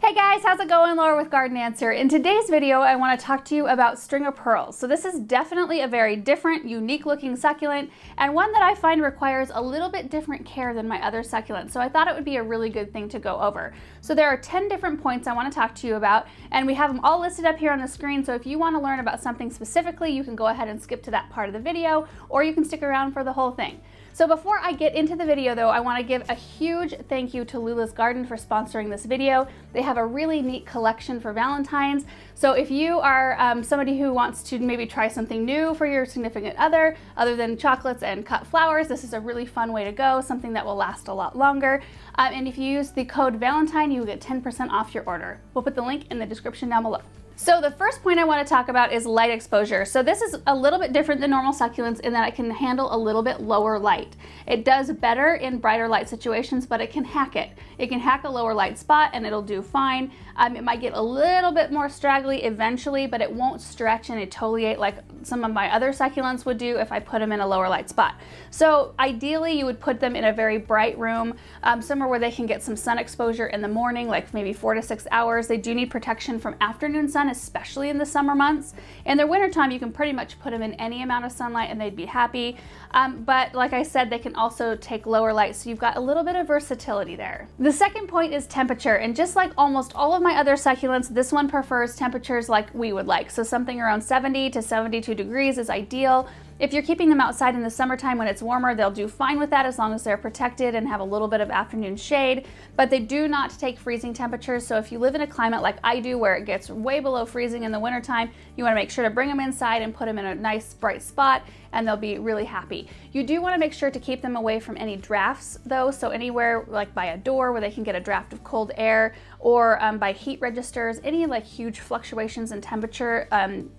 Hey guys, how's it going? Laura with Garden Answer. In today's video, I want to talk to you about string of pearls. So this is definitely a very different, unique looking succulent, and one that I find requires a little bit different care than my other succulents. So I thought it would be a really good thing to go over. So there are 10 different points I want to talk to you about, and we have them all listed up here on the screen. So if you want to learn about something specifically, you can go ahead and skip to that part of the video, or you can stick around for the whole thing. So before I get into the video though, I want to give a huge thank you to Lula's Garden for sponsoring this video. They have a really neat collection for Valentine's. So if you are somebody who wants to maybe try something new for your significant other than chocolates and cut flowers, this is a really fun way to go, something that will last a lot longer. And if you use the code Valentine, you will get 10% off your order. We'll put the link in the description down below. So the first point I want to talk about is light exposure. So this is a little bit different than normal succulents in that it can handle a little bit lower light. It does better in brighter light situations, but it can hack it. It can hack a lower light spot and it'll do fine. It might get a little bit more straggly eventually, but it won't stretch and exfoliate like some of my other succulents would do if I put them in a lower light spot. So ideally you would put them in a very bright room, somewhere where they can get some sun exposure in the morning, like maybe 4 to 6 hours. They do need protection from afternoon sun, especially in the summer months. In the wintertime, you can pretty much put them in any amount of sunlight and they'd be happy. But like I said, they can also take lower light, so you've got a little bit of versatility there. The second point is temperature, and just like almost all of my other succulents, this one prefers temperatures like we would like. So something around 70 to 72 degrees is ideal. If you're keeping them outside in the summertime when it's warmer, they'll do fine with that as long as they're protected and have a little bit of afternoon shade, but they do not take freezing temperatures. So if you live in a climate like I do where it gets way below freezing in the wintertime, you want to make sure to bring them inside and put them in a nice bright spot and they'll be really happy. You do want to make sure to keep them away from any drafts though, so anywhere like by a door where they can get a draft of cold air, or by heat registers, any like huge fluctuations in temperature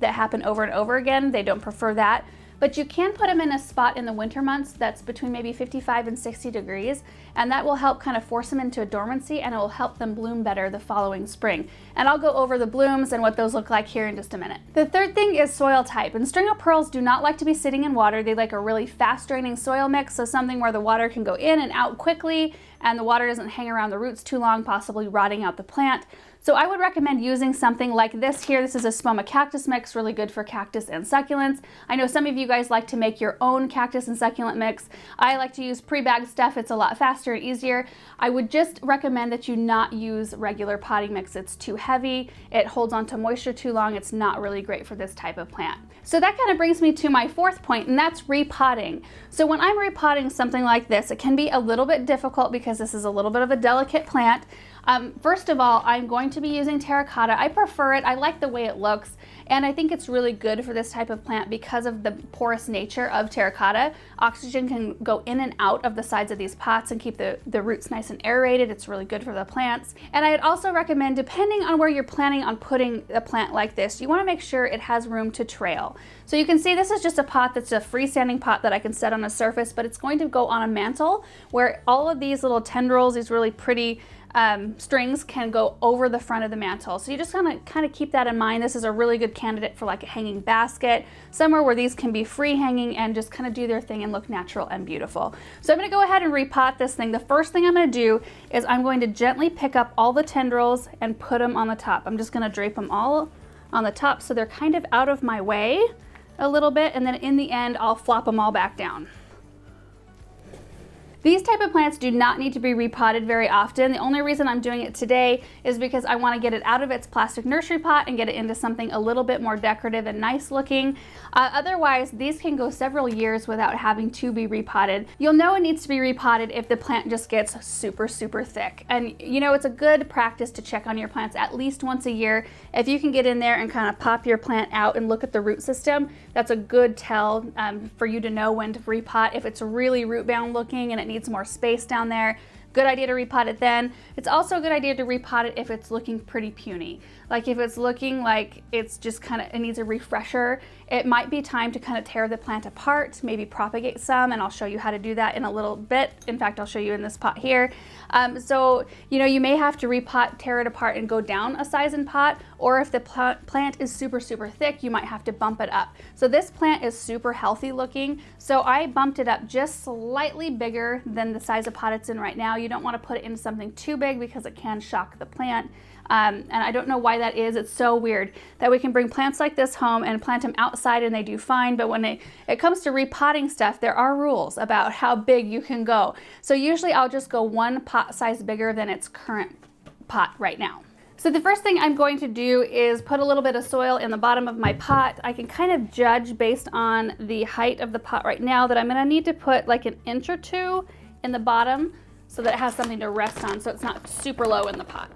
that happen over and over again, they don't prefer that. But you can put them in a spot in the winter months that's between maybe 55 and 60 degrees, and that will help kind of force them into a dormancy, and it will help them bloom better the following spring. And I'll go over the blooms and what those look like here in just a minute. The third thing is soil type, and string of pearls do not like to be sitting in water. They like a really fast draining soil mix, so something where the water can go in and out quickly and the water doesn't hang around the roots too long, possibly rotting out the plant. So I would recommend using something like this here. This is a spoma cactus mix, really good for cactus and succulents. I know some of you guys like to make your own cactus and succulent mix. I like to use pre-bagged stuff. It's a lot faster and easier. I would just recommend that you not use regular potting mix. It's too heavy. It holds onto moisture too long. It's not really great for this type of plant. So that kind of brings me to my fourth point, and that's repotting. So when I'm repotting something like this, it can be a little bit difficult because this is a little bit of a delicate plant. First of all, I'm going to be using terracotta. I prefer it. I like the way it looks, and I think it's really good for this type of plant because of the porous nature of terracotta. Oxygen can go in and out of the sides of these pots and keep the roots nice and aerated. It's really good for the plants. And I'd also recommend, depending on where you're planning on putting a plant like this, you want to make sure it has room to trail. So you can see this is just a pot that's a freestanding pot that I can set on a surface, but it's going to go on a mantle where all of these little tendrils, these really pretty strings can go over the front of the mantle. So you just want to kind of keep that in mind. This is a really good candidate for like a hanging basket, somewhere where these can be free hanging and just kind of do their thing and look natural and beautiful. So I'm going to go ahead and repot this thing. The first thing I'm going to do is I'm going to gently pick up all the tendrils and put them on the top. I'm just going to drape them all on the top so they're kind of out of my way a little bit, and then in the end I'll flop them all back down. These type of plants do not need to be repotted very often. The only reason I'm doing it today is because I want to get it out of its plastic nursery pot and get it into something a little bit more decorative and nice looking. Otherwise, these can go several years without having to be repotted. You'll know it needs to be repotted if the plant just gets super, super thick. And you know, it's a good practice to check on your plants at least once a year. If you can get in there and kind of pop your plant out and look at the root system, that's a good tell for you to know when to repot. If it's really root bound looking and it needs more space down there, good idea to repot it then. It's also a good idea to repot it if it's looking pretty puny. Like if it's looking like it's just kind of, it needs a refresher, it might be time to kind of tear the plant apart, maybe propagate some, and I'll show you how to do that in a little bit. In fact, I'll show you in this pot here. So, you know, you may have to repot, tear it apart, and go down a size in pot, or if the plant is super, super thick, you might have to bump it up. So this plant is super healthy looking, so I bumped it up just slightly bigger than the size of pot it's in right now. you don't want to put it into something too big because it can shock the plant. And I don't know why that is. It's so weird that we can bring plants like this home and plant them outside and they do fine, but when it comes to repotting stuff, there are rules about how big you can go. So usually I'll just go one pot size bigger than its current pot right now. So the first thing I'm going to do is put a little bit of soil in the bottom of my pot. I can kind of judge based on the height of the pot right now that I'm going to need to put like an inch or two in the bottom so that it has something to rest on, so it's not super low in the pot.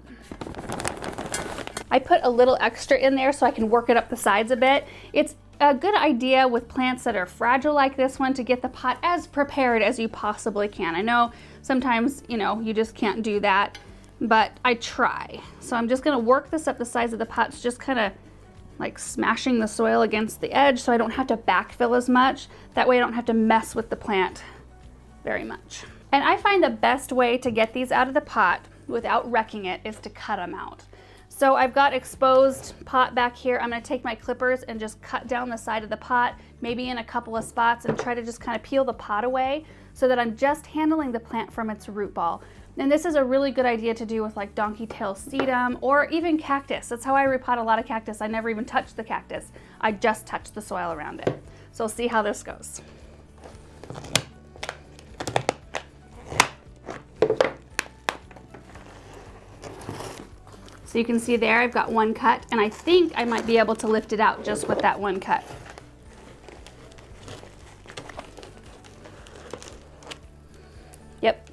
I put a little extra in there so I can work it up the sides a bit. It's a good idea with plants that are fragile like this one to get the pot as prepared as you possibly can. I know sometimes, you know, you just can't do that, but I try. So I'm just gonna work this up the sides of the pots, just kind of like smashing the soil against the edge so I don't have to backfill as much. That way I don't have to mess with the plant very much. And I find the best way to get these out of the pot without wrecking it is to cut them out. So I've got exposed pot back here. I'm going to take my clippers and just cut down the side of the pot, maybe in a couple of spots, and try to just kind of peel the pot away so that I'm just handling the plant from its root ball. And this is a really good idea to do with like donkey tail sedum or even cactus. That's how I repot a lot of cactus. I never even touch the cactus. I just touch the soil around it. So we'll see how this goes. So you can see there I've got one cut, and I think I might be able to lift it out just with that one cut. Yep.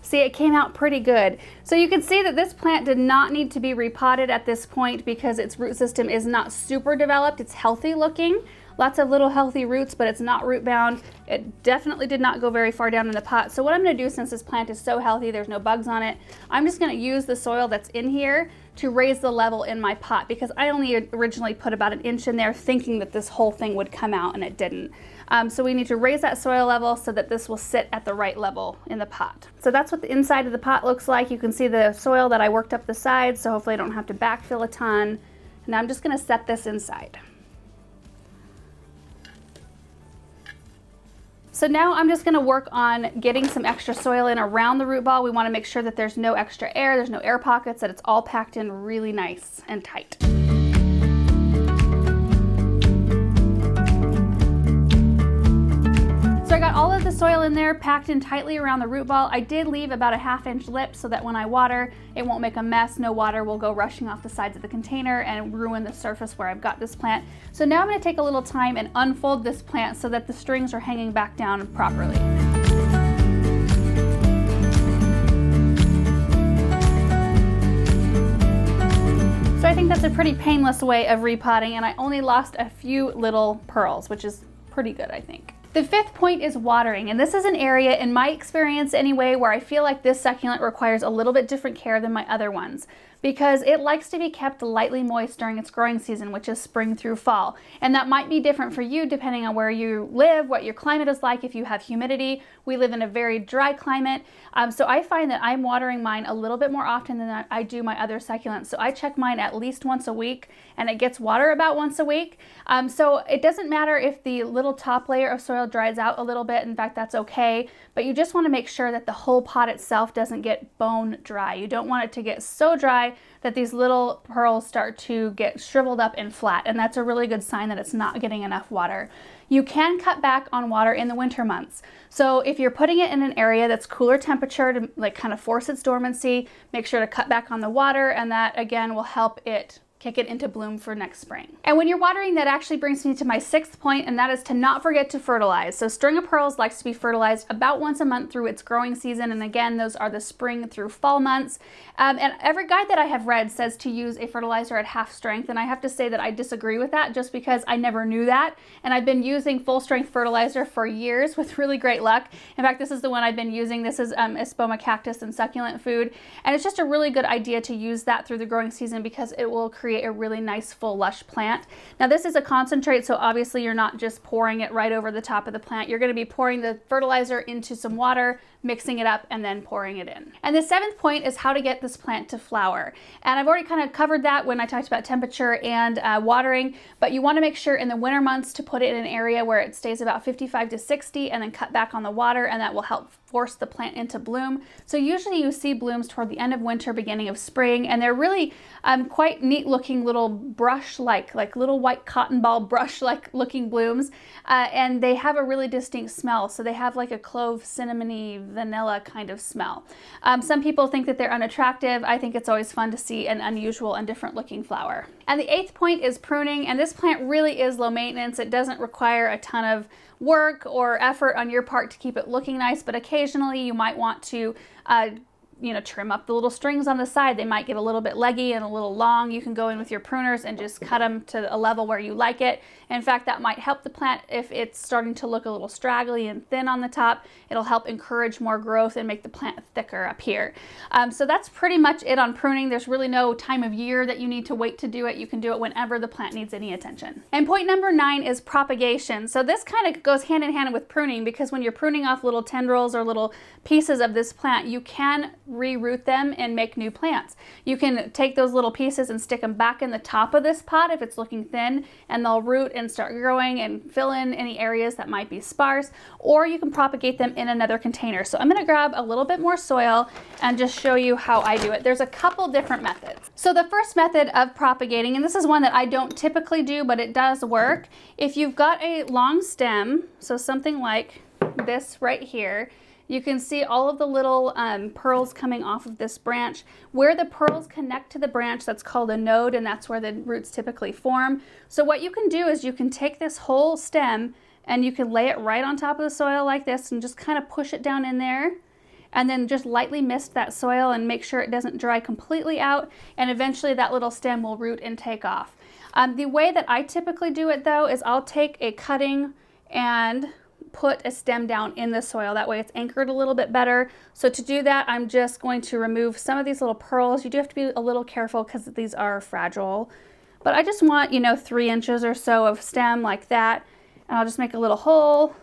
See, it came out pretty good. So you can see that this plant did not need to be repotted at this point because its root system is not super developed. It's healthy looking. Lots of little healthy roots, but it's not root bound. It definitely did not go very far down in the pot. So what I'm gonna do, since this plant is so healthy, there's no bugs on it, I'm just gonna use the soil that's in here to raise the level in my pot, because I only originally put about an inch in there thinking that this whole thing would come out, and it didn't. So we need to raise that soil level so that this will sit at the right level in the pot. So that's what the inside of the pot looks like. You can see the soil that I worked up the sides, so hopefully I don't have to backfill a ton. And I'm just gonna set this inside. So now I'm just gonna work on getting some extra soil in around the root ball. We wanna make sure that there's no extra air, there's no air pockets, that it's all packed in really nice and tight. So I got all of the soil in there packed in tightly around the root ball. I did leave about a 1/2 inch lip so that when I water, it won't make a mess. No water will go rushing off the sides of the container and ruin the surface where I've got this plant. So now I'm gonna take a little time and unfold this plant so that the strings are hanging back down properly. So I think that's a pretty painless way of repotting, and I only lost a few little pearls, which is pretty good, I think. The 5th point is watering, and this is an area, in my experience anyway, where I feel like this succulent requires a little bit different care than my other ones, because it likes to be kept lightly moist during its growing season, which is spring through fall. And that might be different for you depending on where you live, what your climate is like, if you have humidity. We live in a very dry climate, so I find that I'm watering mine a little bit more often than I do my other succulents. So I check mine at least once a week, and it gets water about once a week. So it doesn't matter if the little top layer of soil dries out a little bit. In fact, that's okay, but you just want to make sure that the whole pot itself doesn't get bone dry. You don't want it to get so dry that these little pearls start to get shriveled up and flat, and that's a really good sign that it's not getting enough water. You can cut back on water in the winter months. So if you're putting it in an area that's cooler temperature to like kind of force its dormancy, make sure to cut back on the water, and that again will help it kick it into bloom for next spring. And when you're watering, that actually brings me to my 6th point, and that is to not forget to fertilize. So string of pearls likes to be fertilized about once a month through its growing season, and again, those are the spring through fall months. And every guide that I have read says to use a fertilizer at half strength, and I have to say that I disagree with that just because I never knew that, and I've been using full strength fertilizer for years with really great luck. In fact, this is the one I've been using. This is Espoma cactus and succulent food, and it's just a really good idea to use that through the growing season because it will create a really nice full lush plant. Now this is a concentrate, so obviously you're not just pouring it right over the top of the plant. You're going to be pouring the fertilizer into some water, mixing it up, and then pouring it in. And the 7th point is how to get this plant to flower. And I've already kind of covered that when I talked about temperature and watering, but you want to make sure in the winter months to put it in an area where it stays about 55 to 60 and then cut back on the water, and that will help force the plant into bloom. So usually you see blooms toward the end of winter, beginning of spring, and they're really quite neat looking little brush-like, like little white cotton ball brush-like looking blooms, and they have a really distinct smell. So they have like a clove, cinnamony, vanilla kind of smell. Some people think that they're unattractive. I think it's always fun to see an unusual and different looking flower. And the 8th point is pruning, and this plant really is low maintenance. It doesn't require a ton of work or effort on your part to keep it looking nice, but occasionally you might want to trim up the little strings on the side. They might get a little bit leggy and a little long. You can go in with your pruners and just cut them to a level where you like it. In fact, that might help the plant if it's starting to look a little straggly and thin on the top. It'll help encourage more growth and make the plant thicker up here. So that's pretty much it on pruning. There's really no time of year that you need to wait to do it. You can do it whenever the plant needs any attention. And point number 9 is propagation. So this kind of goes hand in hand with pruning, because when you're pruning off little tendrils or little pieces of this plant, you can reroot them and make new plants. You can take those little pieces and stick them back in the top of this pot if it's looking thin, and they'll root and start growing and fill in any areas that might be sparse, or you can propagate them in another container. So I'm going to grab a little bit more soil and just show you how I do it. There's a couple different methods. So the first method of propagating, and this is one that I don't typically do, but it does work. If you've got a long stem, so something like this right here, you can see all of the little pearls coming off of this branch. Where the pearls connect to the branch, that's called a node, and that's where the roots typically form. So what you can do is you can take this whole stem and you can lay it right on top of the soil like this and just kind of push it down in there, and then just lightly mist that soil and make sure it doesn't dry completely out, and eventually that little stem will root and take off. The way that I typically do it though is I'll take a cutting and put a stem down in the soil. That way it's anchored a little bit better. So to do that, I'm just going to remove some of these little pearls. You do have to be a little careful because these are fragile. But I just want, 3 inches or so of stem like that. And I'll just make a little hole.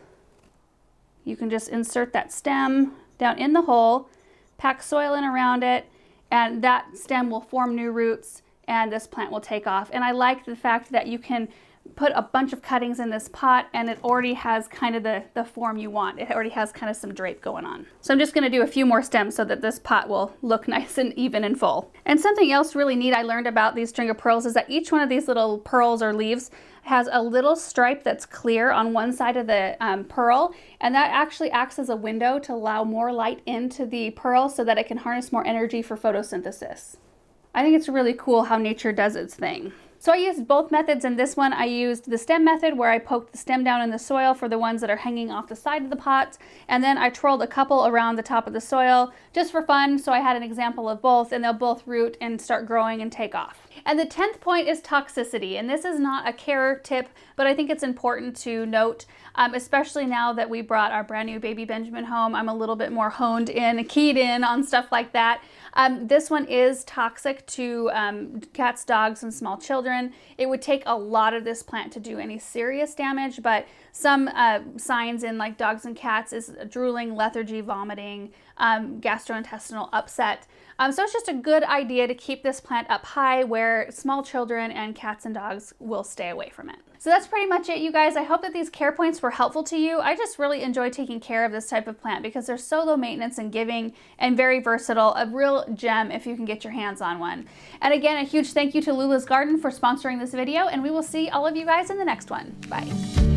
You can just insert that stem down in the hole, pack soil in around it, and that stem will form new roots and this plant will take off. And I like the fact that you can put a bunch of cuttings in this pot and it already has kind of the form you want. It already has kind of some drape going on. So I'm just going to do a few more stems so that this pot will look nice and even and full. And something else really neat I learned about these string of pearls is that each one of these little pearls or leaves has a little stripe that's clear on one side of the pearl, and that actually acts as a window to allow more light into the pearl so that it can harness more energy for photosynthesis. I think it's really cool how nature does its thing. So I used both methods in this one. I used the stem method where I poked the stem down in the soil for the ones that are hanging off the side of the pot, and then I twirled a couple around the top of the soil just for fun, so I had an example of both, and they'll both root and start growing and take off. And the 10th point is toxicity, and this is not a care tip, but I think it's important to note, especially now that we brought our brand new baby Benjamin home. I'm a little bit more honed in, keyed in on stuff like that. This one is toxic to cats, dogs, and small children. It would take a lot of this plant to do any serious damage, but some signs in like dogs and cats is drooling, lethargy, vomiting, gastrointestinal upset. So it's just a good idea to keep this plant up high where small children and cats and dogs will stay away from it. So that's pretty much it, you guys. I hope that these care points were helpful to you. I just really enjoy taking care of this type of plant because they're so low maintenance and giving and very versatile. A real gem if you can get your hands on one. And again, a huge thank you to Lula's Garden for sponsoring this video, and we will see all of you guys in the next one. Bye.